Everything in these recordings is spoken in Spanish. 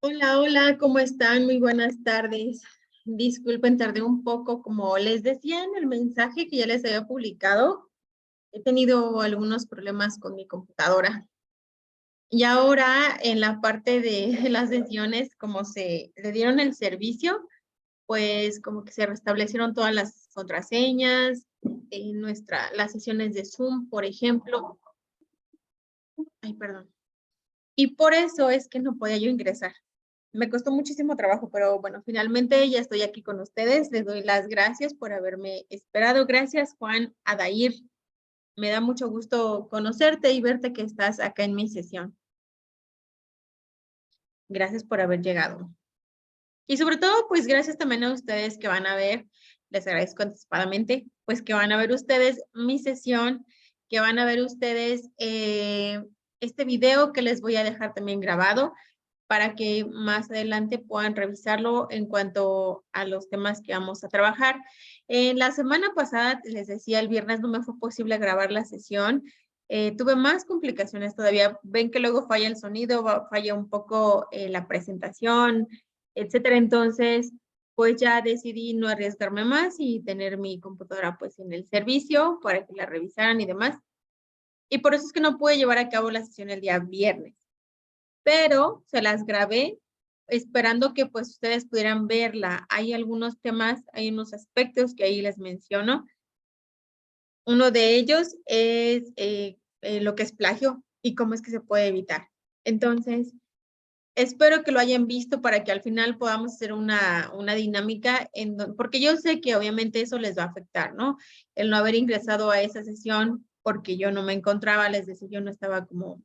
Hola, hola, ¿cómo están? Muy buenas tardes. Disculpen, tardé un poco, como les decía en el mensaje que ya les había publicado, he tenido algunos problemas con mi computadora. Y ahora en la parte de las sesiones, como se le dieron el servicio, pues como que se restablecieron todas las contraseñas, en las sesiones de Zoom, por ejemplo. Ay, perdón. Y por eso es que no podía yo ingresar. Me costó muchísimo trabajo, pero bueno, finalmente ya estoy aquí con ustedes. Les doy las gracias por haberme esperado. Gracias, Juan Adair. Me da mucho gusto conocerte y verte que estás acá en mi sesión. Gracias por haber llegado. Y sobre todo, pues gracias también a ustedes que van a ver, les agradezco anticipadamente, pues que van a ver ustedes mi sesión, que van a ver ustedes este video que les voy a dejar también grabado para que más adelante puedan revisarlo en cuanto a los temas que vamos a trabajar. En la semana pasada, les decía, el viernes no me fue posible grabar la sesión. Tuve más complicaciones todavía. Ven que luego falla el sonido, falla un poco la presentación, etcétera. Entonces, pues ya decidí no arriesgarme más y tener mi computadora pues en el servicio para que la revisaran y demás. Y por eso es que no pude llevar a cabo la sesión el día viernes, pero se las grabé esperando que pues ustedes pudieran verla. Hay algunos temas, hay unos aspectos que ahí les menciono. Uno de ellos es lo que es plagio y cómo es que se puede evitar. Entonces, espero que lo hayan visto para que al final podamos hacer una dinámica, porque yo sé que obviamente eso les va a afectar, ¿no? El no haber ingresado a esa sesión porque yo no me encontraba, les decía, yo no estaba como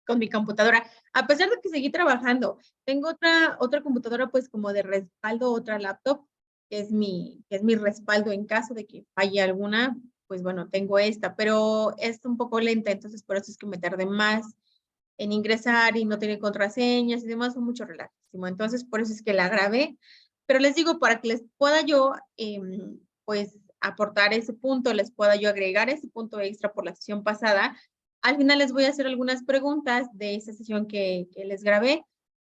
con mi computadora, a pesar de que seguí trabajando. Tengo otra computadora, pues como de respaldo, otra laptop, que es mi respaldo en caso de que falle alguna, pues bueno, tengo esta, pero es un poco lenta, entonces por eso es que me tardé más en ingresar y no tiene contraseñas y demás, fue mucho relajísimo. Entonces, por eso es que la grabé, pero les digo, para que les pueda yo, pues, aportar ese punto, les pueda yo agregar ese punto extra por la sesión pasada, al final les voy a hacer algunas preguntas de esa sesión que les grabé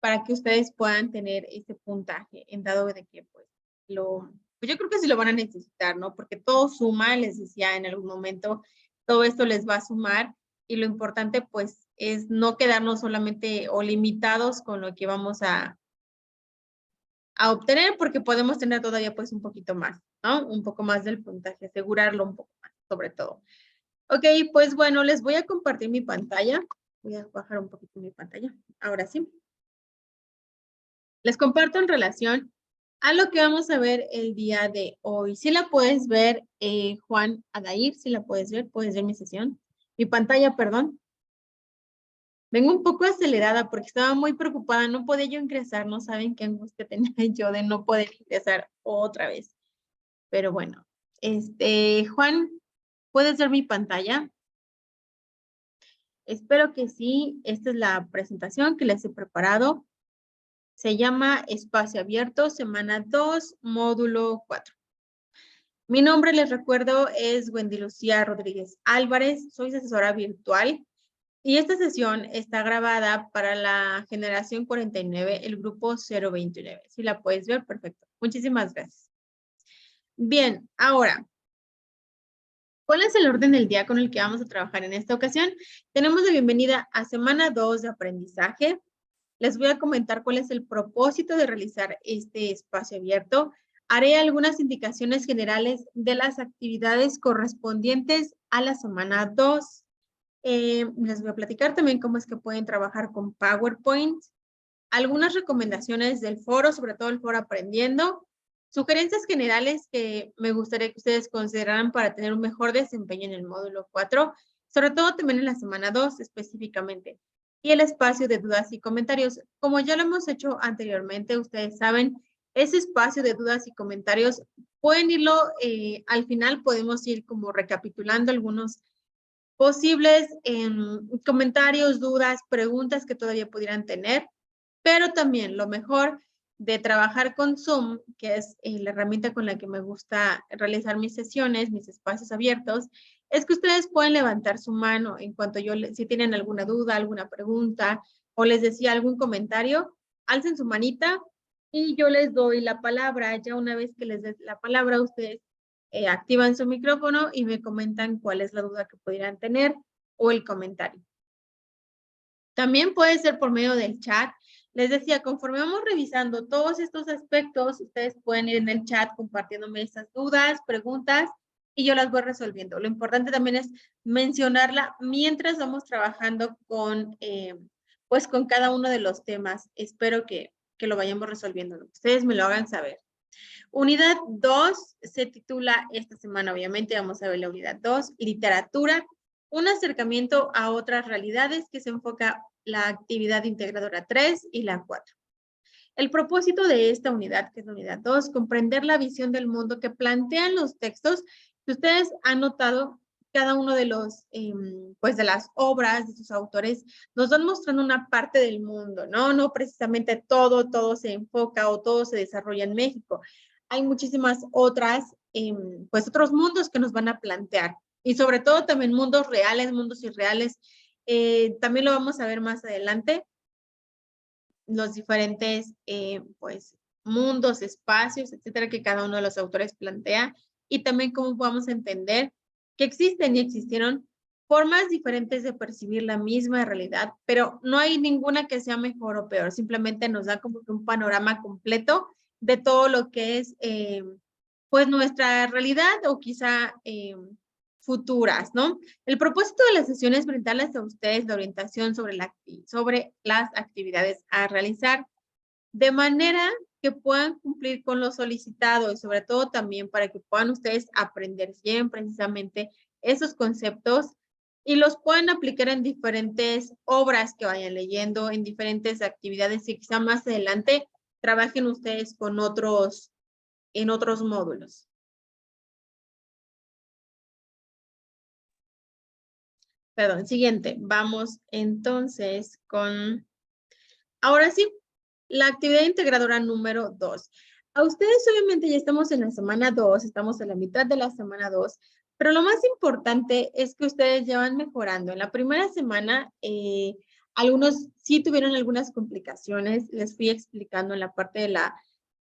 para que ustedes puedan tener ese puntaje en dado de que pues yo creo que sí lo van a necesitar, ¿no? Porque todo suma, les decía en algún momento, todo esto les va a sumar y lo importante pues es no quedarnos solamente o limitados con lo que vamos a obtener porque podemos tener todavía pues un poquito más, ¿no? Un poco más del puntaje, asegurarlo un poco más, sobre todo. Ok, pues bueno, les voy a compartir mi pantalla. Voy a bajar un poquito mi pantalla. Ahora sí. Les comparto en relación a lo que vamos a ver el día de hoy. Si la puedes ver, Juan Adair, si la puedes ver mi sesión, mi pantalla, perdón. Vengo un poco acelerada porque estaba muy preocupada, no podía yo ingresar, no saben qué angustia tenía yo de no poder ingresar otra vez. Pero bueno, Juan, ¿puedes ver mi pantalla? Espero que sí. Esta es la presentación que les he preparado. Se llama Espacio Abierto, semana 2, módulo 4. Mi nombre, les recuerdo, es Wendy Lucía Rodríguez Álvarez. Soy asesora virtual y esta sesión está grabada para la generación 49, el grupo 029. Si la puedes ver, perfecto. Muchísimas gracias. Bien, ahora, ¿cuál es el orden del día con el que vamos a trabajar en esta ocasión? Tenemos de bienvenida a semana 2 de aprendizaje. Les voy a comentar cuál es el propósito de realizar este espacio abierto. Haré algunas indicaciones generales de las actividades correspondientes a la semana 2. Les voy a platicar también cómo es que pueden trabajar con PowerPoint, algunas recomendaciones del foro, sobre todo el foro Aprendiendo, sugerencias generales que me gustaría que ustedes consideraran para tener un mejor desempeño en el módulo 4, sobre todo también en la semana 2 específicamente, y el espacio de dudas y comentarios. Como ya lo hemos hecho anteriormente, ustedes saben, ese espacio de dudas y comentarios pueden irlo, al final podemos ir como recapitulando algunos posibles comentarios, dudas, preguntas que todavía pudieran tener, pero también lo mejor de trabajar con Zoom, que es la herramienta con la que me gusta realizar mis sesiones, mis espacios abiertos, es que ustedes pueden levantar su mano en cuanto si tienen alguna duda, alguna pregunta, o les decía algún comentario, alcen su manita y yo les doy la palabra. Ya una vez que les dé la palabra, ustedes activan su micrófono y me comentan cuál es la duda que pudieran tener o el comentario. También puede ser por medio del chat. Les decía, conforme vamos revisando todos estos aspectos, ustedes pueden ir en el chat compartiéndome estas dudas, preguntas, y yo las voy resolviendo. Lo importante también es mencionarla mientras vamos trabajando con, pues con cada uno de los temas. Espero que lo vayamos resolviendo. Ustedes me lo hagan saber. Unidad 2 se titula esta semana, obviamente, vamos a ver la unidad 2, literatura, un acercamiento a otras realidades, que se enfoca la actividad integradora 3 y la 4. El propósito de esta unidad, que es la unidad 2, comprender la visión del mundo que plantean los textos. Si ustedes han notado, cada uno de los, pues de las obras de sus autores nos van mostrando una parte del mundo, ¿no? No precisamente todo se enfoca o todo se desarrolla en México. Hay muchísimas otras, pues otros mundos que nos van a plantear. Y sobre todo también mundos reales, mundos irreales. También lo vamos a ver más adelante. Los diferentes, pues, mundos, espacios, etcétera, que cada uno de los autores plantea. Y también cómo vamos a entender que existen y existieron formas diferentes de percibir la misma realidad, pero no hay ninguna que sea mejor o peor. Simplemente nos da como que un panorama completo de todo lo que es, pues, nuestra realidad o quizá futuras, ¿no? El propósito de la sesión es brindarles a ustedes la orientación sobre las actividades a realizar, de manera que puedan cumplir con lo solicitado y sobre todo también para que puedan ustedes aprender bien precisamente esos conceptos y los puedan aplicar en diferentes obras que vayan leyendo, en diferentes actividades y quizá más adelante trabajen ustedes con en otros módulos. Perdón, siguiente. Vamos entonces con, ahora sí, la actividad integradora número 2. A ustedes obviamente ya estamos en la semana 2, estamos en la mitad de la semana 2, pero lo más importante es que ustedes ya van mejorando. En la primera semana, algunos sí tuvieron algunas complicaciones, les fui explicando en la parte de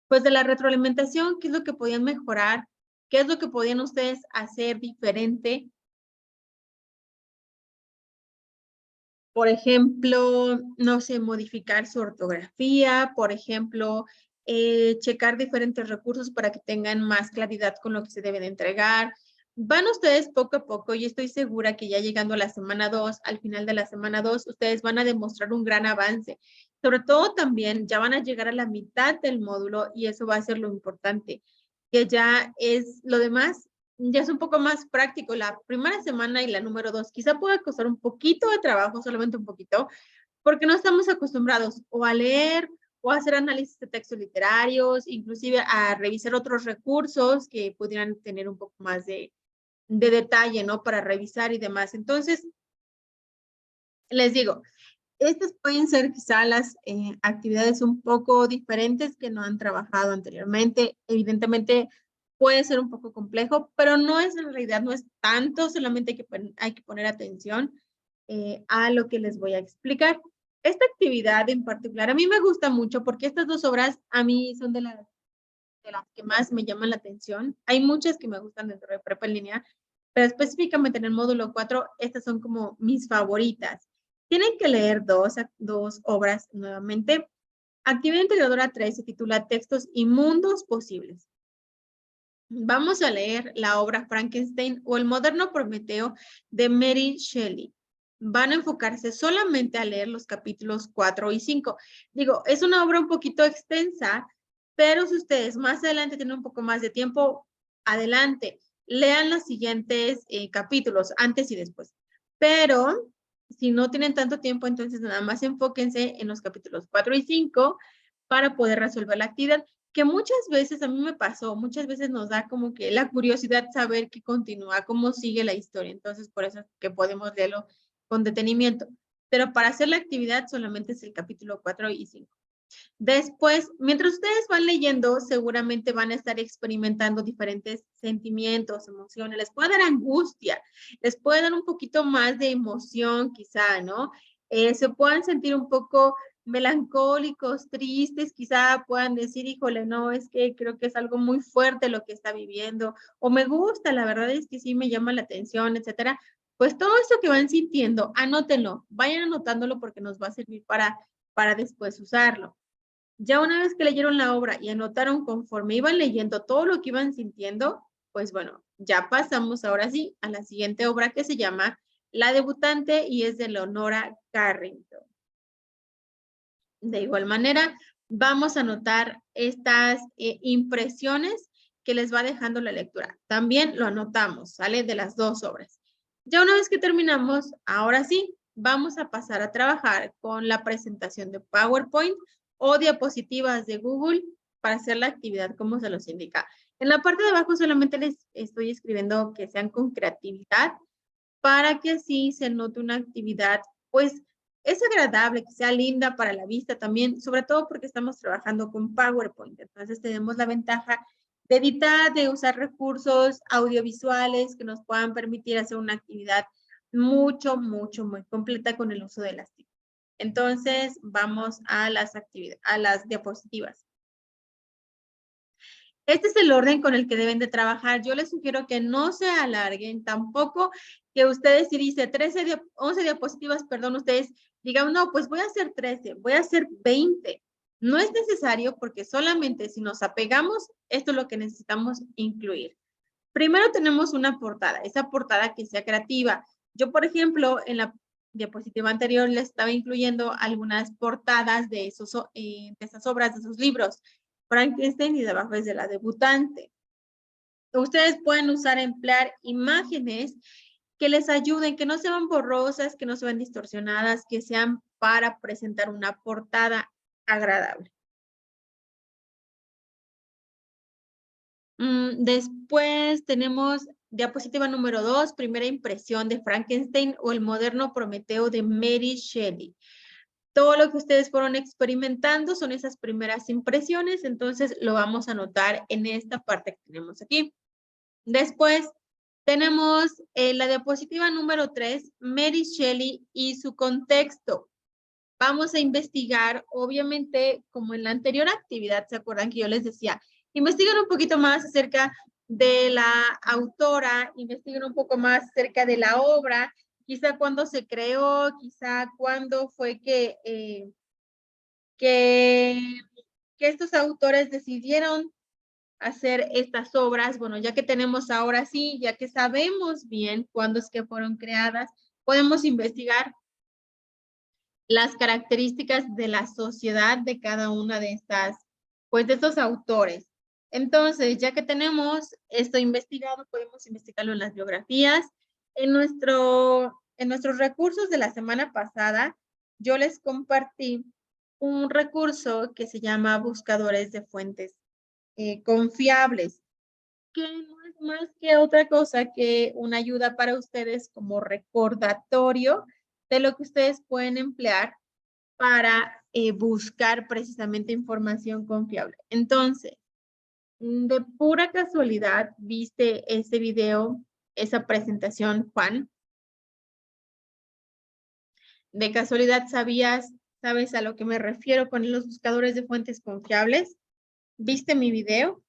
pues de la retroalimentación, qué es lo que podían mejorar, qué es lo que podían ustedes hacer diferente. Por ejemplo, no sé, modificar su ortografía, por ejemplo, checar diferentes recursos para que tengan más claridad con lo que se debe de entregar. Van ustedes poco a poco y estoy segura que ya llegando a la semana 2, al final de la semana 2, ustedes van a demostrar un gran avance. Sobre todo también ya van a llegar a la mitad del módulo y eso va a ser lo importante, que ya es lo demás ya es un poco más práctico. La primera semana y la número 2 quizá pueda costar un poquito de trabajo, solamente un poquito, porque no estamos acostumbrados o a leer o a hacer análisis de textos literarios, inclusive a revisar otros recursos que pudieran tener un poco más de detalle, ¿no? Para revisar y demás. Entonces, les digo, estas pueden ser quizá las actividades un poco diferentes que no han trabajado anteriormente. Evidentemente puede ser un poco complejo, pero no es en realidad, no es tanto, solamente hay que poner atención a lo que les voy a explicar. Esta actividad en particular a mí me gusta mucho porque estas dos obras a mí son de las que más me llaman la atención. Hay muchas que me gustan dentro de prepa en línea, pero específicamente en el módulo 4, estas son como mis favoritas. Tienen que leer dos obras nuevamente. Actividad integradora 3 se titula Textos y Mundos Posibles. Vamos a leer la obra Frankenstein o El moderno Prometeo de Mary Shelley. Van a enfocarse solamente a leer los capítulos 4 y 5. Digo, es una obra un poquito extensa, pero si ustedes más adelante tienen un poco más de tiempo, adelante. Lean los siguientes capítulos, antes y después. Pero si no tienen tanto tiempo, entonces nada más enfóquense en los capítulos 4 y 5 para poder resolver la actividad, que muchas veces a mí me pasó, muchas veces nos da como que la curiosidad saber qué continúa, cómo sigue la historia. Entonces, por eso es que podemos leerlo con detenimiento. Pero para hacer la actividad solamente es el capítulo 4 y 5. Después, mientras ustedes van leyendo, seguramente van a estar experimentando diferentes sentimientos, emociones. Les puede dar angustia, les puede dar un poquito más de emoción quizá, ¿no? se puedan sentir un poco melancólicos, tristes, quizá puedan decir, híjole, no, es que creo que es algo muy fuerte lo que está viviendo, o me gusta, la verdad es que sí me llama la atención, etcétera. Pues todo esto que van sintiendo, anótenlo, vayan anotándolo porque nos va a servir para después usarlo. Ya una vez que leyeron la obra y anotaron conforme iban leyendo todo lo que iban sintiendo, pues bueno, ya pasamos ahora sí a la siguiente obra que se llama La debutante y es de Leonora Carrington. De igual manera, vamos a anotar estas impresiones que les va dejando la lectura. También lo anotamos, ¿sale? De las dos obras. Ya una vez que terminamos, ahora sí, vamos a pasar a trabajar con la presentación de PowerPoint o diapositivas de Google para hacer la actividad como se los indica. En la parte de abajo solamente les estoy escribiendo que sean con creatividad para que así se note una actividad, pues, es agradable, que sea linda para la vista también, sobre todo porque estamos trabajando con PowerPoint. Entonces, tenemos la ventaja de editar, de usar recursos audiovisuales que nos puedan permitir hacer una actividad mucho, mucho, muy completa con el uso de las TIC. Entonces, vamos a las actividades, a las diapositivas. Este es el orden con el que deben de trabajar. Yo les sugiero que no se alarguen, tampoco que ustedes, si dice 11 diapositivas, perdón, ustedes digan, no, pues voy a hacer 13, voy a hacer 20. No es necesario porque solamente si nos apegamos, esto es lo que necesitamos incluir. Primero tenemos una portada, esa portada que sea creativa. Yo, por ejemplo, en la diapositiva anterior les estaba incluyendo algunas portadas de esas obras, de esos libros. Frankenstein y debajo es de la debutante. Ustedes pueden emplear imágenes que les ayuden, que no sean borrosas, que no sean distorsionadas, que sean para presentar una portada agradable. Después tenemos diapositiva número 2, primera impresión de Frankenstein o el moderno Prometeo de Mary Shelley. Todo lo que ustedes fueron experimentando son esas primeras impresiones, entonces lo vamos a anotar en esta parte que tenemos aquí. Después tenemos la diapositiva número 3, Mary Shelley y su contexto. Vamos a investigar, obviamente, como en la anterior actividad, ¿se acuerdan que yo les decía? Investiguen un poquito más acerca de la autora, investiguen un poco más acerca de la obra, quizá cuándo se creó, quizá cuándo fue que, que estos autores decidieron hacer estas obras. Bueno, ya que tenemos ahora sí, ya que sabemos bien cuándo es que fueron creadas, podemos investigar las características de la sociedad de cada una de estas, pues de estos autores. Entonces, ya que tenemos esto investigado, podemos investigarlo en las biografías. En nuestros recursos de la semana pasada, yo les compartí un recurso que se llama Buscadores de Fuentes Confiables, que no es más que otra cosa que una ayuda para ustedes como recordatorio de lo que ustedes pueden emplear para buscar precisamente información confiable. Entonces, de pura casualidad, ¿viste ese video, esa presentación, Juan? ¿De casualidad sabes a lo que me refiero con los buscadores de fuentes confiables? ¿Viste mi video?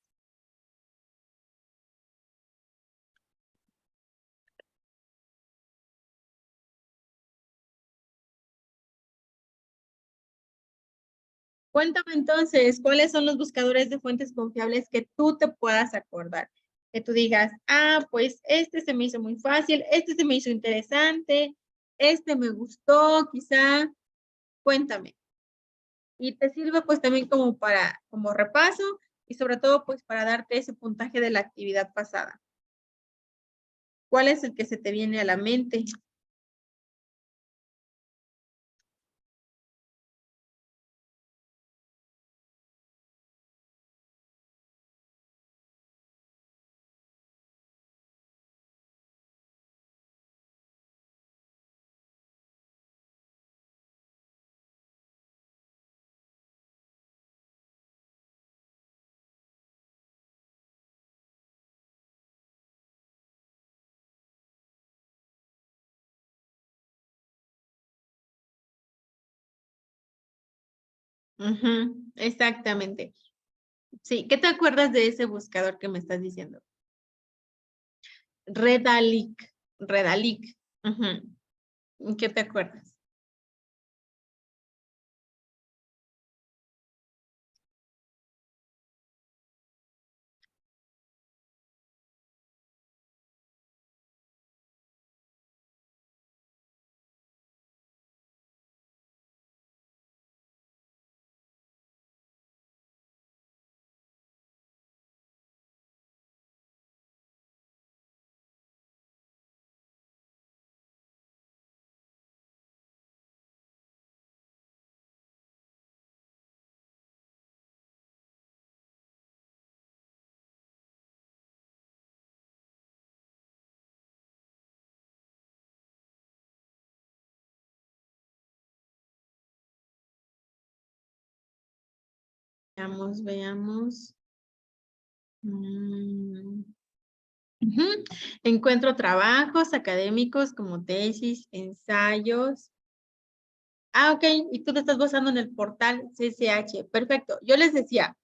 Cuéntame entonces, ¿cuáles son los buscadores de fuentes confiables que tú te puedas acordar? Que tú digas, ah, pues este se me hizo muy fácil, este se me hizo interesante, este me gustó, quizá, cuéntame. Y te sirve pues también como repaso y sobre todo pues para darte ese puntaje de la actividad pasada. ¿Cuál es el que se te viene a la mente? Ujú, exactamente. Sí, ¿qué te acuerdas de ese buscador que me estás diciendo? Redalic, Redalic. Ujú. ¿Qué te acuerdas? Veamos, veamos. Mm, ujú. Encuentro trabajos académicos como tesis, ensayos. Ah, ok, y tú te estás basando en el portal CCH. Perfecto. Yo les decía,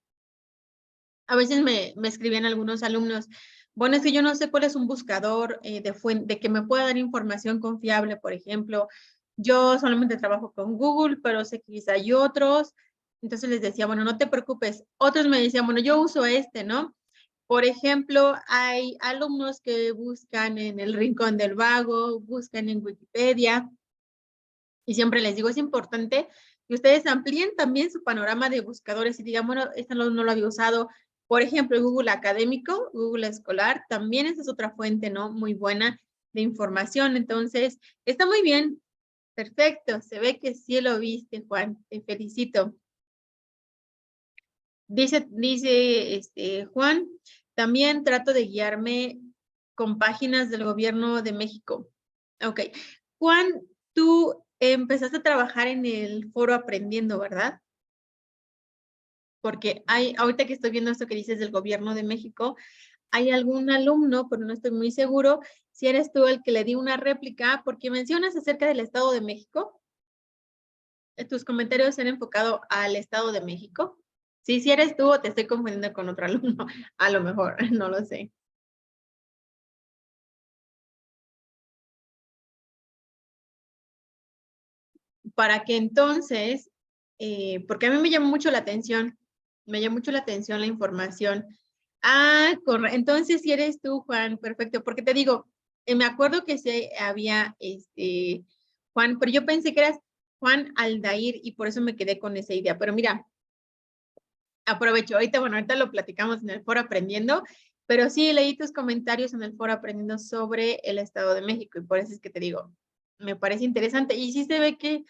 a veces me escribían algunos alumnos, bueno, es que yo no sé cuál es un buscador de que me pueda dar información confiable, por ejemplo. Yo solamente trabajo con Google, pero sé que quizá hay otros. Entonces les decía, bueno, no te preocupes. Otros me decían, bueno, yo uso este, ¿no? Por ejemplo, hay alumnos que buscan en el Rincón del Vago, buscan en Wikipedia, y siempre les digo, es importante que ustedes amplíen también su panorama de buscadores y digan, bueno, esta no lo había usado. Por ejemplo, Google Académico, Google Escolar, también esa es otra fuente, ¿no? Muy buena de información. Entonces, está muy bien. Perfecto. Se ve que sí lo viste, Juan. Te felicito. Dice Juan, también trato de guiarme con páginas del gobierno de México. Ok. Juan, tú empezaste a trabajar en el foro Aprendiendo, ¿verdad? Porque ahorita que estoy viendo esto que dices del gobierno de México, hay algún alumno, pero no estoy muy seguro, si eres tú el que le di una réplica, porque mencionas acerca del Estado de México. ¿Tus comentarios se han enfocado al Estado de México? Sí, si eres tú o te estoy confundiendo con otro alumno, a lo mejor, no lo sé. Para que entonces, porque a mí me llamó mucho la atención, me llamó mucho la atención la información. Ah, entonces si eres tú, Juan, perfecto, porque te digo, me acuerdo que sí había, Juan, pero yo pensé que eras Juan Aldair y por eso me quedé con esa idea, pero mira, aprovecho, ahorita, bueno, ahorita lo platicamos en el foro Aprendiendo, pero sí leí tus comentarios en el foro Aprendiendo sobre el Estado de México y por eso es que te digo, me parece interesante y sí se ve que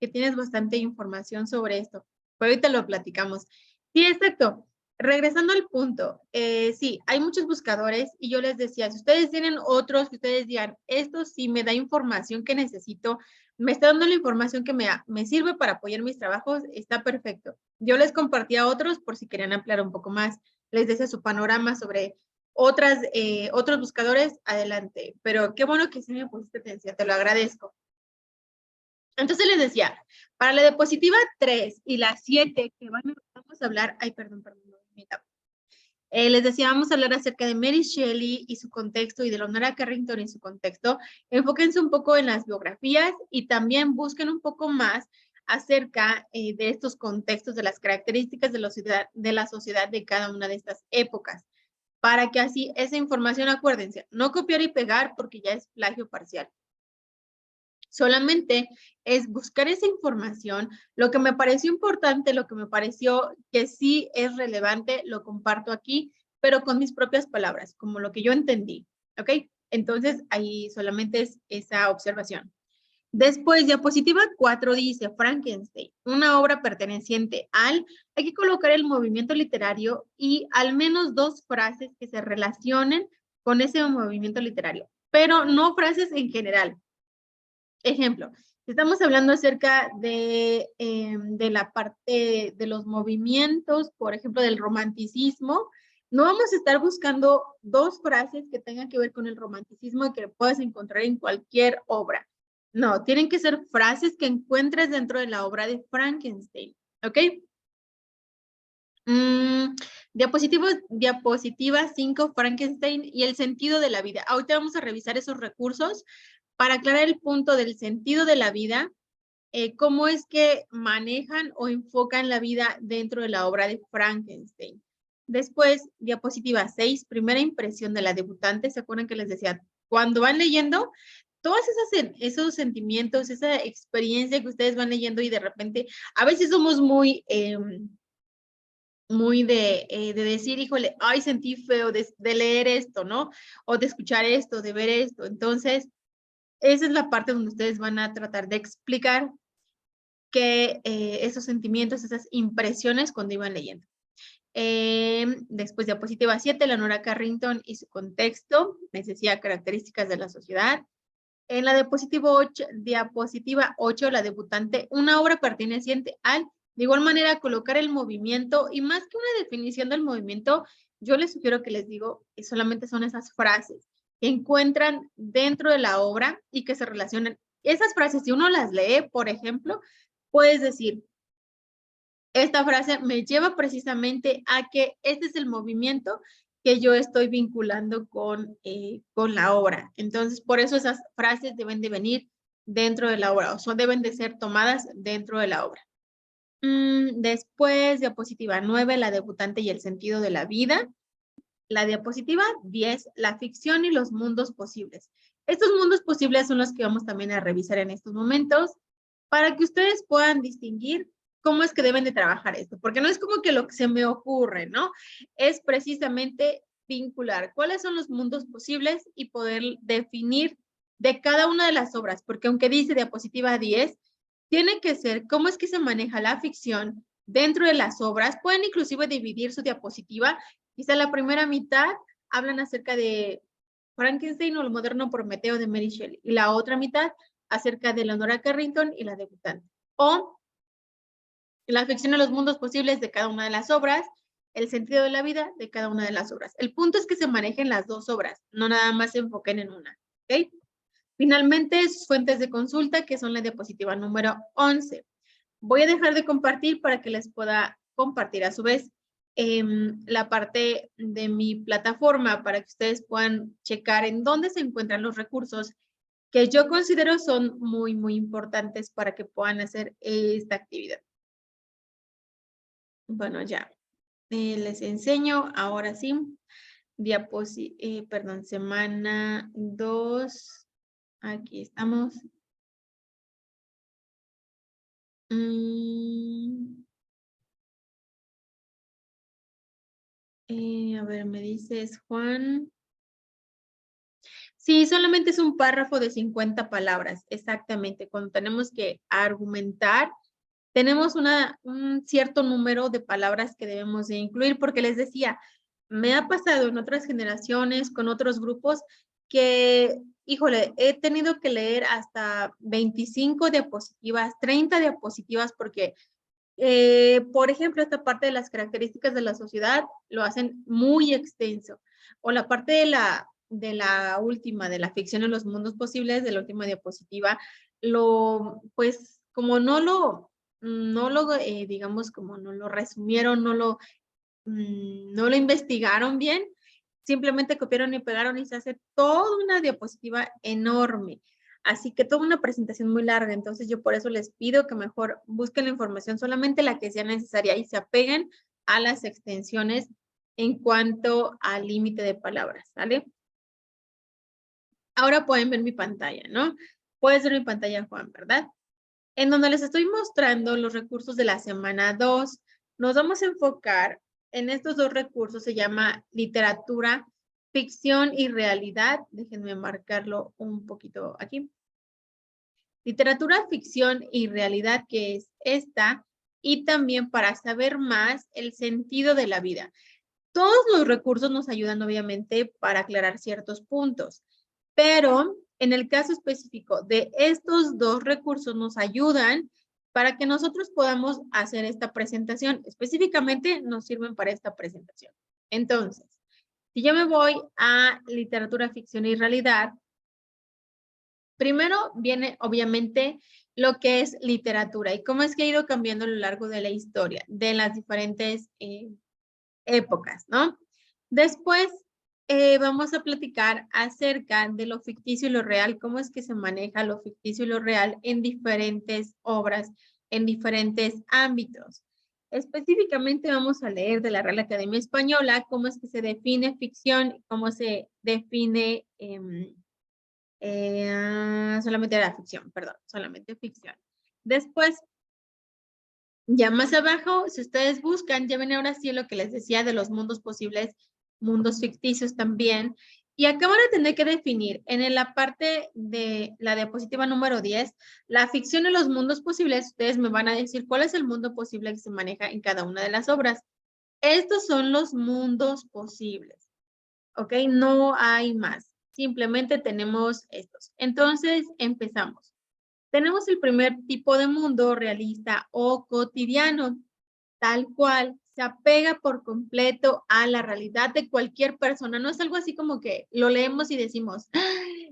tienes bastante información sobre esto, pero ahorita lo platicamos. Sí, exacto. Regresando al punto, sí, hay muchos buscadores y yo les decía, si ustedes tienen otros, que ustedes digan, esto sí me da información que necesito, me está dando la información que me sirve para apoyar mis trabajos, está perfecto. Yo les compartía otros por si querían ampliar un poco más. Les decía su panorama sobre otros buscadores, adelante. Pero qué bueno que sí me pusiste atención, te lo agradezco. Entonces les decía, para la diapositiva 3 y la 7, que vamos a hablar, ay, perdón, les decía, vamos a hablar acerca de Mary Shelley y su contexto y de Leonora Carrington y su contexto. Enfóquense un poco en las biografías y también busquen un poco más acerca de estos contextos, de las características de la sociedad de cada una de estas épocas, para que así esa información, acuérdense, no copiar y pegar porque ya es plagio parcial. Solamente es buscar esa información. Lo que me pareció importante, lo que me pareció que sí es relevante, lo comparto aquí, pero con mis propias palabras, como lo que yo entendí. ¿Ok? Entonces, ahí solamente es esa observación. Después, diapositiva 4 dice Frankenstein, una obra perteneciente al, hay que colocar el movimiento literario y al menos dos frases que se relacionen con ese movimiento literario, pero no frases en general. Ejemplo, si estamos hablando acerca de la parte de los movimientos, por ejemplo, del romanticismo, no vamos a estar buscando dos frases que tengan que ver con el romanticismo y que puedas encontrar en cualquier obra. No, tienen que ser frases que encuentres dentro de la obra de Frankenstein, ¿ok? Diapositiva 5, Frankenstein y el sentido de la vida. Ahorita vamos a revisar esos recursos para aclarar el punto del sentido de la vida, cómo es que manejan o enfocan la vida dentro de la obra de Frankenstein. Después, diapositiva 6, primera impresión de la debutante. ¿Se acuerdan que les decía? Cuando van leyendo, todos esos sentimientos, esa experiencia que ustedes van leyendo y de repente, a veces somos muy de decir, híjole, ay, sentí feo de leer esto, ¿no? O de escuchar esto, de ver esto. Entonces, esa es la parte donde ustedes van a tratar de explicar que esos sentimientos, esas impresiones cuando iban leyendo. Después, diapositiva 7, Leonora Carrington y su contexto, les decía características de la sociedad. En la diapositiva 8, la debutante, una obra perteneciente al, de igual manera, colocar el movimiento, y más que una definición del movimiento, yo les sugiero que les digo que solamente son esas frases que encuentran dentro de la obra y que se relacionan. Esas frases, si uno las lee, por ejemplo, puedes decir, esta frase me lleva precisamente a que este es el movimiento que yo estoy vinculando con la obra. Entonces, por eso esas frases deben de venir dentro de la obra, o deben de ser tomadas dentro de la obra. Después, diapositiva 9, la debutante y el sentido de la vida. La diapositiva 10, la ficción y los mundos posibles. Estos mundos posibles son los que vamos también a revisar en estos momentos para que ustedes puedan distinguir cómo es que deben de trabajar esto, porque no es como que lo que se me ocurre, ¿no? Es precisamente vincular cuáles son los mundos posibles y poder definir de cada una de las obras, porque aunque dice diapositiva 10, tiene que ser cómo es que se maneja la ficción dentro de las obras. Pueden inclusive dividir su diapositiva. Quizá la primera mitad hablan acerca de Frankenstein o el moderno Prometeo de Mary Shelley, y la otra mitad acerca de Leonora Carrington y la debutante. O la ficción de los mundos posibles de cada una de las obras, el sentido de la vida de cada una de las obras. El punto es que se manejen las dos obras, no nada más se enfoquen en una. ¿Ok? Finalmente, sus fuentes de consulta, que son la diapositiva número 11. Voy a dejar de compartir para que les pueda compartir a su vez la parte de mi plataforma para que ustedes puedan checar en dónde se encuentran los recursos que yo considero son muy, muy importantes para que puedan hacer esta actividad. Bueno, ya. Les enseño ahora sí. Semana 2. Aquí estamos. A ver, me dices, Juan. Sí, solamente es un párrafo de 50 palabras, exactamente. Cuando tenemos que argumentar, tenemos un cierto número de palabras que debemos de incluir, porque les decía, me ha pasado en otras generaciones, con otros grupos, que, híjole, he tenido que leer hasta 25 diapositivas, 30 diapositivas, porque, por ejemplo, esta parte de las características de la sociedad lo hacen muy extenso. O la parte de la última, de la ficción en los mundos posibles, de la última diapositiva, pues, como digamos, como no lo resumieron, no lo investigaron bien, simplemente copiaron y pegaron y se hace toda una diapositiva enorme. Así que toda una presentación muy larga. Entonces yo por eso les pido que mejor busquen la información solamente la que sea necesaria y se apeguen a las extensiones en cuanto al límite de palabras, ¿vale? Ahora pueden ver mi pantalla, ¿no? Puedes ver mi pantalla, Juan, ¿verdad? En donde les estoy mostrando los recursos de la semana 2. Nos vamos a enfocar en estos dos recursos, se llama literatura, ficción y realidad. Déjenme marcarlo un poquito aquí. Literatura, ficción y realidad, que es esta, y también para saber más el sentido de la vida. Todos los recursos nos ayudan obviamente para aclarar ciertos puntos, pero en el caso específico de estos dos recursos nos ayudan para que nosotros podamos hacer esta presentación. Específicamente nos sirven para esta presentación. Entonces, si yo me voy a literatura, ficción y realidad, primero viene obviamente lo que es literatura y cómo es que ha ido cambiando a lo largo de la historia, de las diferentes épocas, ¿no? Después vamos a platicar acerca de lo ficticio y lo real, cómo es que se maneja lo ficticio y lo real en diferentes obras, en diferentes ámbitos. Específicamente vamos a leer de la Real Academia Española cómo es que se define ficción, cómo se define solamente la ficción, perdón, solamente ficción. Después, ya más abajo, si ustedes buscan, ya ven ahora sí lo que les decía de los mundos posibles, mundos ficticios también. Y acá van a tener que definir en la parte de la diapositiva número 10, la ficción y los mundos posibles. Ustedes me van a decir cuál es el mundo posible que se maneja en cada una de las obras. Estos son los mundos posibles, ¿ok? No hay más. Simplemente tenemos estos. Entonces, empezamos. Tenemos el primer tipo de mundo realista o cotidiano, tal cual se apega por completo a la realidad de cualquier persona. No es algo así como que lo leemos y decimos,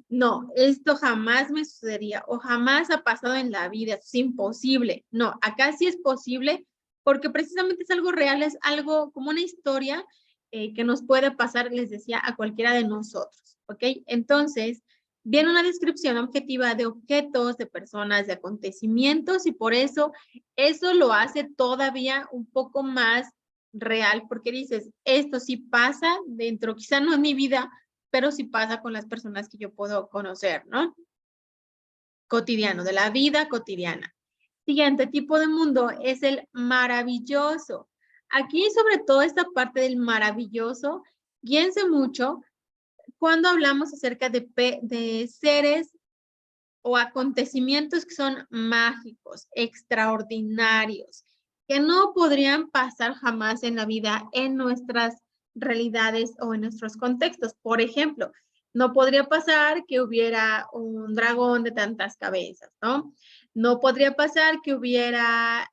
no, esto jamás me sucedería o jamás ha pasado en la vida, es imposible. No, acá sí es posible porque precisamente es algo real, es algo como una historia que nos puede pasar, les decía, a cualquiera de nosotros, ¿ok? Entonces, viene una descripción objetiva de objetos, de personas, de acontecimientos y por eso lo hace todavía un poco más real porque dices, esto sí pasa dentro, quizá no en mi vida, pero sí pasa con las personas que yo puedo conocer, ¿no? Cotidiano, de la vida cotidiana. Siguiente tipo de mundo es el maravilloso. Aquí sobre todo esta parte del maravilloso, guíense mucho cuando hablamos acerca de seres o acontecimientos que son mágicos, extraordinarios, que no podrían pasar jamás en la vida en nuestras realidades o en nuestros contextos. Por ejemplo, no podría pasar que hubiera un dragón de tantas cabezas, ¿no? No podría pasar que hubiera,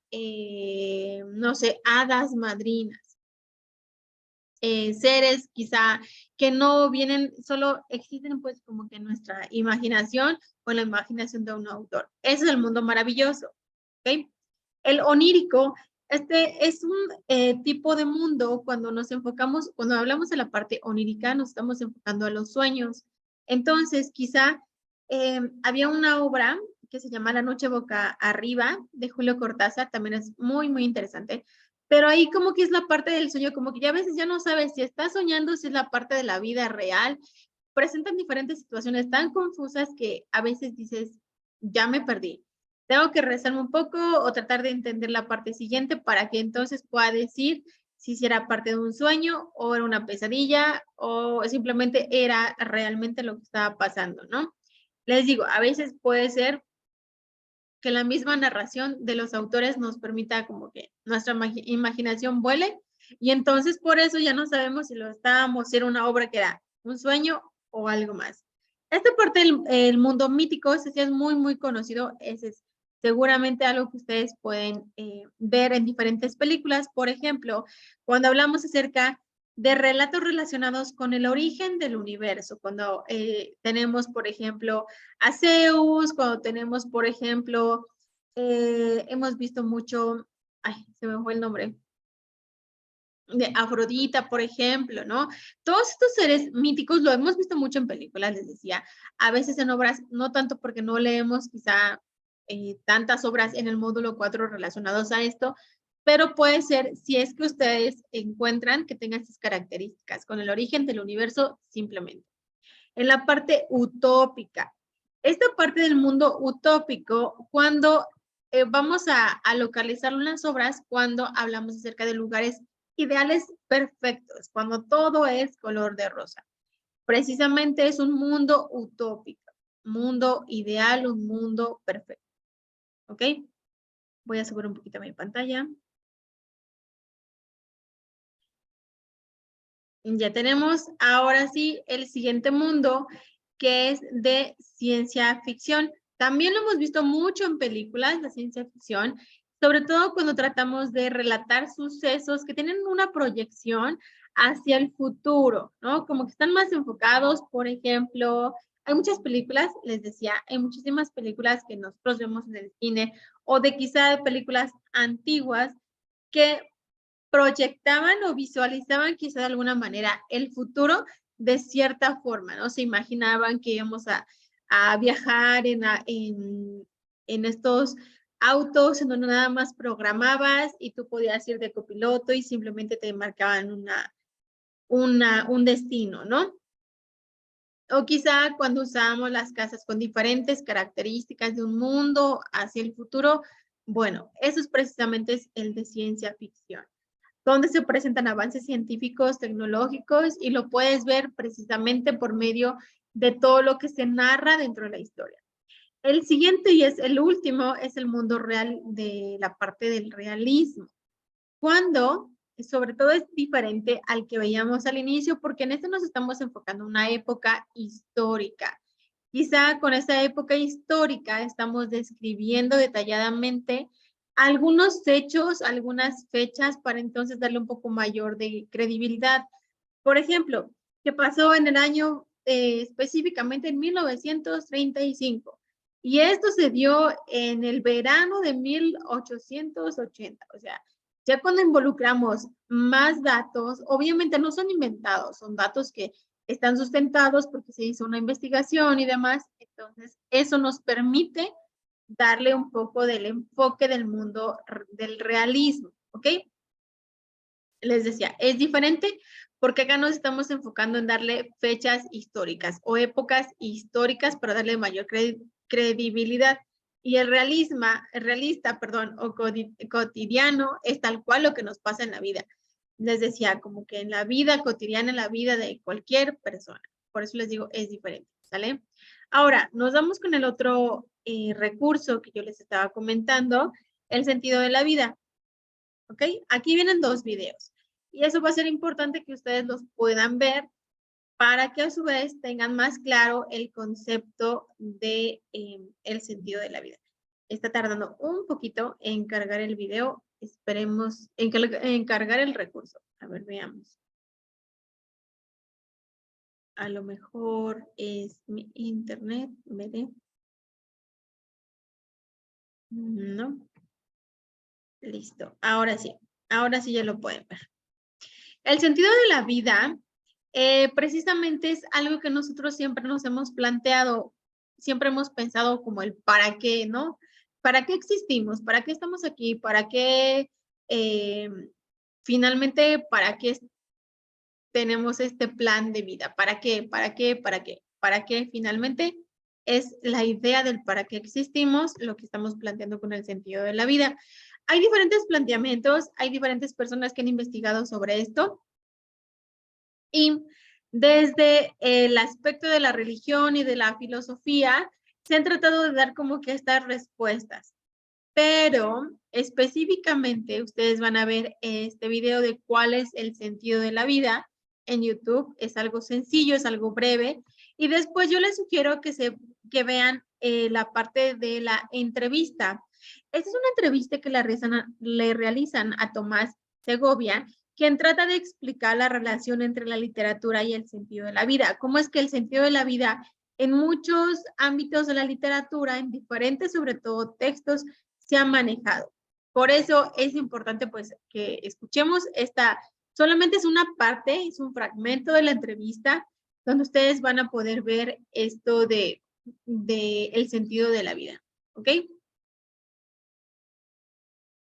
no sé, hadas madrinas, seres quizá que no vienen, solo existen pues como que en nuestra imaginación o en la imaginación de un autor. Ese es el mundo maravilloso, ¿ok? El onírico, este es un tipo de mundo cuando nos enfocamos, cuando hablamos de la parte onírica, nos estamos enfocando a los sueños. Entonces, quizá había una obra que se llama La noche boca arriba de Julio Cortázar, también es muy, muy interesante, pero ahí como que es la parte del sueño, como que ya a veces ya no sabes si estás soñando, si es la parte de la vida real. Presentan diferentes situaciones tan confusas que a veces dices, ya me perdí. Tengo que rezarme un poco o tratar de entender la parte siguiente para que entonces pueda decir si era parte de un sueño o era una pesadilla o simplemente era realmente lo que estaba pasando, ¿no? Les digo, a veces puede ser que la misma narración de los autores nos permita como que nuestra imaginación vuele y entonces por eso ya no sabemos si lo estábamos, si era una obra que era un sueño o algo más. Esta parte del mundo mítico, ese sí es muy, muy conocido, ese es seguramente algo que ustedes pueden ver en diferentes películas. Por ejemplo, cuando hablamos acerca de relatos relacionados con el origen del universo, cuando tenemos, por ejemplo, a Zeus, cuando tenemos, por ejemplo, hemos visto mucho, ay, se me fue el nombre, de Afrodita, por ejemplo, ¿no? Todos estos seres míticos lo hemos visto mucho en películas, les decía, a veces en obras, no tanto porque no leemos quizá tantas obras en el módulo 4 relacionados a esto, pero puede ser si es que ustedes encuentran que tengan estas características con el origen del universo simplemente. En la parte utópica, esta parte del mundo utópico, cuando vamos a localizar unas obras, cuando hablamos acerca de lugares ideales perfectos, cuando todo es color de rosa. Precisamente es un mundo utópico, mundo ideal, un mundo perfecto. ¿Ok? Voy a subir un poquito mi pantalla. Ya tenemos ahora sí el siguiente mundo, que es de ciencia ficción. También lo hemos visto mucho en películas, la ciencia ficción, sobre todo cuando tratamos de relatar sucesos que tienen una proyección hacia el futuro, ¿no? Como que están más enfocados, por ejemplo, Hay muchas películas, les decía, hay muchísimas películas que nosotros vemos en el cine o de quizá películas antiguas que proyectaban o visualizaban quizá de alguna manera el futuro de cierta forma, ¿no? Se imaginaban que íbamos a viajar en estos autos en donde nada más programabas y tú podías ir de copiloto y simplemente te marcaban un destino, ¿no? O quizá cuando usábamos las casas con diferentes características de un mundo hacia el futuro, bueno, eso es precisamente el de ciencia ficción, donde se presentan avances científicos, tecnológicos, y lo puedes ver precisamente por medio de todo lo que se narra dentro de la historia. El siguiente y es el último, es el mundo real de la parte del realismo. Cuando, sobre todo es diferente al que veíamos al inicio, porque en este nos estamos enfocando en una época histórica. Quizá con esa época histórica estamos describiendo detalladamente algunos hechos, algunas fechas para entonces darle un poco mayor de credibilidad. Por ejemplo, ¿qué pasó en el año específicamente en 1935? Y esto se dio en el verano de 1880. O sea, ya cuando involucramos más datos, obviamente no son inventados, son datos que están sustentados porque se hizo una investigación y demás. Entonces, eso nos permite darle un poco del enfoque del mundo del realismo, ¿ok? Les decía, es diferente porque acá nos estamos enfocando en darle fechas históricas o épocas históricas para darle mayor credibilidad. Y el realista, perdón, o cotidiano es tal cual lo que nos pasa en la vida. Les decía, como que en la vida cotidiana, en la vida de cualquier persona. Por eso les digo, es diferente, ¿sale? Ahora, nos vamos con el otro recurso que yo les estaba comentando, el sentido de la vida. ¿Ok? Aquí vienen 2 videos. Y eso va a ser importante que ustedes los puedan ver para que a su vez tengan más claro el concepto de el sentido de la vida. Está tardando un poquito en cargar el video. Esperemos en cargar el recurso. A ver, veamos. A lo mejor es mi internet. Veré. No. Listo. Ahora sí. Ahora sí ya lo pueden ver. El sentido de la vida precisamente es algo que nosotros siempre nos hemos planteado, siempre hemos pensado como el para qué, ¿no? ¿Para qué existimos? ¿Para qué estamos aquí? ¿Para qué, finalmente, para qué tenemos este plan de vida? ¿Para qué? ¿Para qué? ¿Para qué? ¿Para qué? Finalmente es la idea del para qué existimos, lo que estamos planteando con el sentido de la vida. Hay diferentes planteamientos, hay diferentes personas que han investigado sobre esto. Y desde el aspecto de la religión y de la filosofía, se han tratado de dar como que estas respuestas. Pero específicamente ustedes van a ver este video de cuál es el sentido de la vida en YouTube. Es algo sencillo, es algo breve. Y después yo les sugiero que vean la parte de la entrevista. Esta es una entrevista que le realizan a Tomás Segovia, quien trata de explicar la relación entre la literatura y el sentido de la vida. Cómo es que el sentido de la vida en muchos ámbitos de la literatura, en diferentes, sobre todo textos, se ha manejado. Por eso es importante pues que escuchemos esta, solamente es una parte, es un fragmento de la entrevista donde ustedes van a poder ver esto de el sentido de la vida, ¿ok?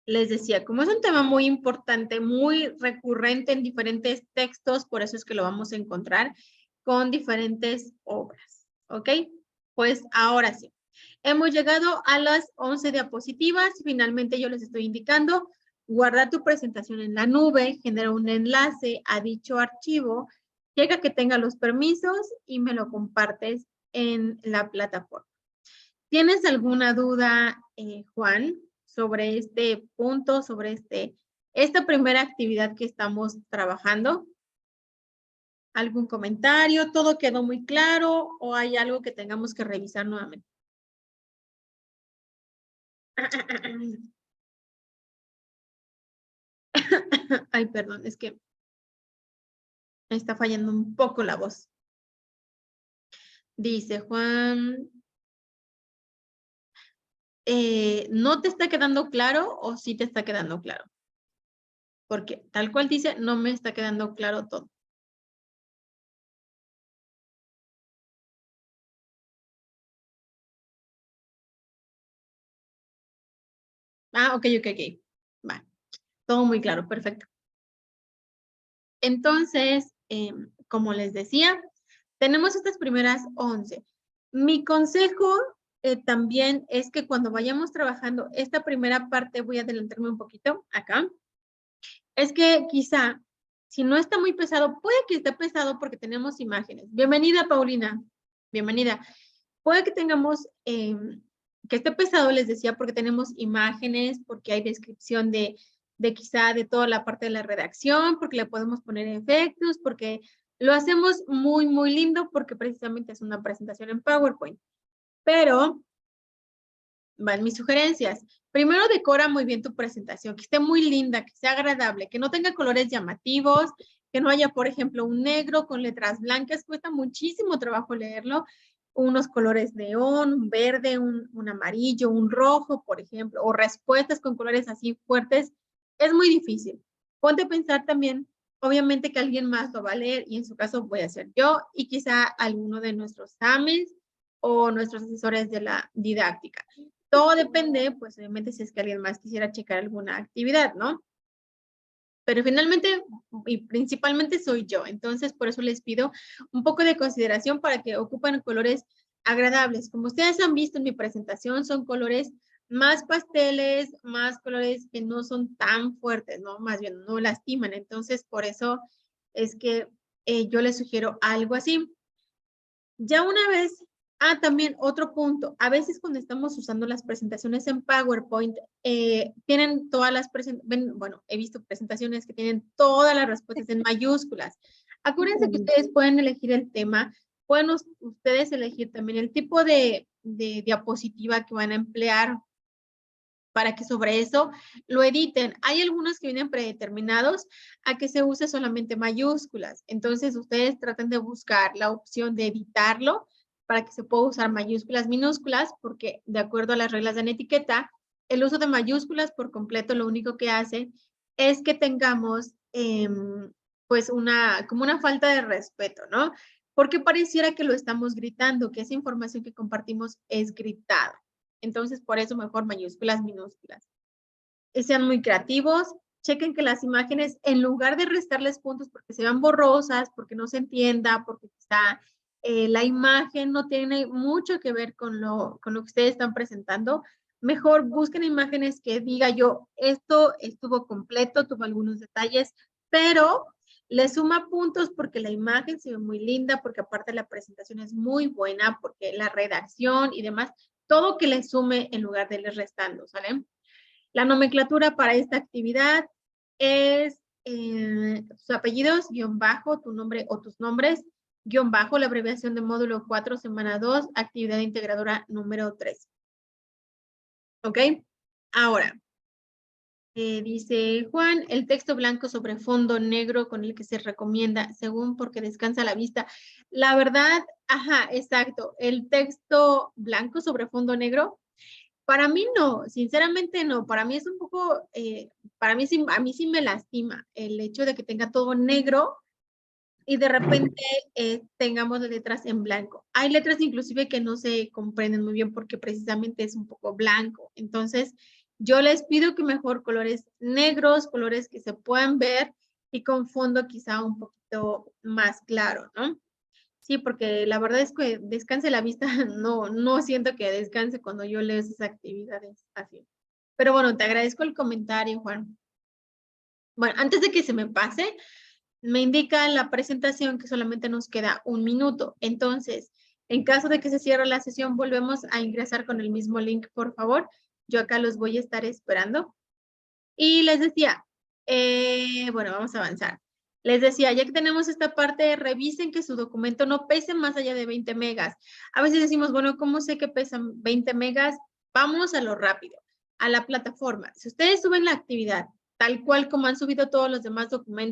Les decía, como es un tema muy importante, muy recurrente en diferentes textos, por eso es que lo vamos a encontrar con diferentes obras, ¿ok? Pues ahora sí, hemos llegado a las 11 diapositivas. Finalmente yo les estoy indicando, guarda tu presentación en la nube, genera un enlace a dicho archivo, llega que tenga los permisos y me lo compartes en la plataforma. ¿Tienes alguna duda, Juan, sobre este punto, sobre esta primera actividad que estamos trabajando? ¿Algún comentario? ¿Todo quedó muy claro o hay algo que tengamos que revisar nuevamente? Ay, perdón, es que me está fallando un poco la voz. Dice Juan, ¿no te está quedando claro o sí te está quedando claro? Porque tal cual dice, no me está quedando claro todo. Ah, ok, ok, ok. Va, todo muy claro, perfecto. Entonces, como les decía, tenemos estas primeras 11. Mi consejo también es que cuando vayamos trabajando esta primera parte, voy a adelantarme un poquito acá, es que quizá, si no está muy pesado, puede que esté pesado porque tenemos imágenes. Bienvenida, Paulina. Bienvenida. Puede que tengamos, que esté pesado, les decía, porque tenemos imágenes, porque hay descripción de quizá de toda la parte de la redacción, porque le podemos poner efectos, porque lo hacemos muy, muy lindo, porque precisamente es una presentación en PowerPoint. Pero van mis sugerencias. Primero, decora muy bien tu presentación, que esté muy linda, que sea agradable, que no tenga colores llamativos, que no haya, por ejemplo, un negro con letras blancas, cuesta muchísimo trabajo leerlo, unos colores neón, un verde, un amarillo, un rojo, por ejemplo, o respuestas con colores así fuertes, es muy difícil. Ponte a pensar también, obviamente que alguien más lo va a leer y en su caso voy a ser yo y quizá alguno de nuestros SAMES o nuestros asesores de la didáctica. Todo depende, pues obviamente si es que alguien más quisiera checar alguna actividad, ¿no? Pero finalmente y principalmente soy yo, entonces por eso les pido un poco de consideración para que ocupen colores agradables. Como ustedes han visto en mi presentación, son colores más pasteles, más colores que no son tan fuertes, ¿no? Más bien no lastiman, entonces por eso es que yo les sugiero algo así. Ya una vez, también otro punto, a veces cuando estamos usando las presentaciones en PowerPoint, tienen todas las presentaciones, bueno, he visto presentaciones que tienen todas las respuestas en mayúsculas. Acuérdense que ustedes pueden elegir el tema, pueden ustedes elegir también el tipo de diapositiva que van a emplear para que sobre eso lo editen. Hay algunos que vienen predeterminados a que se use solamente mayúsculas. Entonces, ustedes traten de buscar la opción de editarlo para que se pueda usar mayúsculas, minúsculas, porque de acuerdo a las reglas de etiqueta, el uso de mayúsculas por completo lo único que hace es que tengamos pues como una falta de respeto, ¿no? Porque pareciera que lo estamos gritando, que esa información que compartimos es gritada. Entonces, por eso mejor mayúsculas, minúsculas. Sean muy creativos, chequen que las imágenes, en lugar de restarles puntos porque se vean borrosas, porque no se entienda, porque quizá la imagen no tiene mucho que ver con lo que ustedes están presentando, mejor busquen imágenes que diga yo, esto estuvo completo, tuvo algunos detalles, pero le suma puntos porque la imagen se ve muy linda, porque aparte la presentación es muy buena, porque la redacción y demás, todo que le sume en lugar de les restando, ¿sale? La nomenclatura para esta actividad es tus apellidos, guión bajo, tu nombre o tus nombres, guión bajo, la abreviación de módulo 4, semana 2, actividad integradora número 3. ¿Ok? Ahora, dice Juan, el texto blanco sobre fondo negro con el que se recomienda, según porque descansa la vista. La verdad, ajá, exacto. El texto blanco sobre fondo negro, para mí no, sinceramente no. Para mí es un poco, para mí sí, a mí sí me lastima el hecho de que tenga todo negro y de repente tengamos las letras en blanco. Hay letras inclusive que no se comprenden muy bien porque precisamente es un poco blanco. Entonces, yo les pido que mejor colores negros, colores que se puedan ver y con fondo quizá un poquito más claro, ¿no? Sí, porque la verdad es que descanse la vista, no siento que descanse cuando yo leo esas actividades así. Pero bueno, te agradezco el comentario, Juan. Bueno, antes de que se me pase, me indica en la presentación que solamente nos queda 1 minuto. Entonces, en caso de que se cierre la sesión, volvemos a ingresar con el mismo link, por favor. Yo acá los voy a estar esperando. Y les decía, bueno, vamos a avanzar. Les decía, ya que tenemos esta parte, revisen que su documento no pese más allá de 20 megas. A veces decimos, bueno, ¿cómo sé que pesan 20 megas? Vamos a lo rápido, a la plataforma. Si ustedes suben la actividad tal cual como han subido todos los demás documentos,